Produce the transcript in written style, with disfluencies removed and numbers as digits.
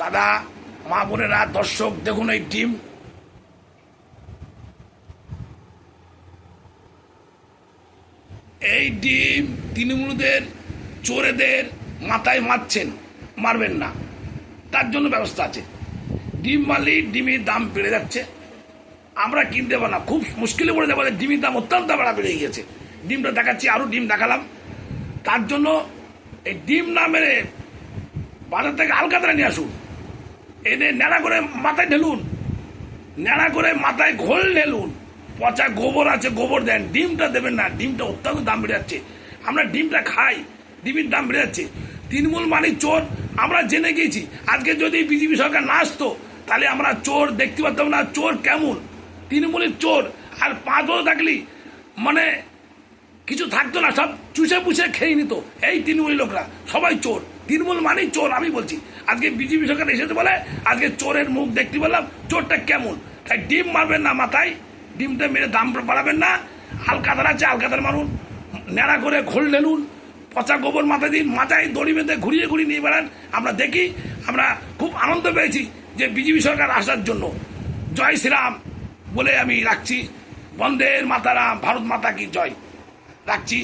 দাদা, মা বোনেরা, দর্শক, দেখুন এই ডিম। এই ডিম তৃণমূলদের চোরেদের মাথায় মারছেন, মারবেন না, তার জন্য ব্যবস্থা আছে। ডিম মারলেই ডিমের দাম বেড়ে যাচ্ছে, আমরা কিনতে পারি না, খুব মুশকিলে পড়ে যাবো। ডিমের দাম অত্যন্ত বেড়ে গিয়েছে। ডিমটা দেখাচ্ছি, আরও ডিম দেখালাম। তার জন্য এই ডিম না মেরে বাজার থেকে আলকাতরা নিয়ে আসুন, এদের ন্যাড়া করে মাথায় ঢেলুন, ন্যাড়া করে মাথায় ঘোল ঢেলুন, পচা গোবর আছে গোবর দেন, ডিমটা দেবেন না। ডিমটা অত্যন্ত দাম বেড়ে যাচ্ছে, আমরা ডিমটা খাই, ডিমের দাম বেড়ে যাচ্ছে। তৃণমূল মানে চোর, আমরা জেনে গিয়েছি। আজকে যদি বিজেপি সরকার না আসতো তাহলে আমরা চোর দেখতে পারতাম না, চোর কেমন। তৃণমূলের চোর আর পাঁচও থাকলি মানে কিছু থাকতো না, সব চুষে পুষে খেয়ে নিত এই তৃণমূলী লোকরা, সবাই চোর। তৃণমূল মানেই চোর, আমি বলছি। আজকে বিজেপি সরকার এসেছে বলে আজকে চোরের মুখ দেখতে পেলাম, চোরটা কেমন। তাই ডিম মারবেন না মাথায়, ডিমটা মেরে দাম বাড়াবেন না। আলকাতার আছে, আলকাতার মারুন, ন্যাড়া করে ঘোল ঢেলুন, পচা গোবর মাথায় দিন, মাথায় দড়ি বেঁধে ঘুরিয়ে ঘুরিয়ে নিয়ে বেড়ান। আমরা দেখি, আমরা খুব আনন্দ পেয়েছি যে বিজেপি সরকার আসার জন্য। জয় শ্রীরাম বলে আমি রাখছি। বন্দের মাতারাম, ভারত মাতা কি জয় রাখছি।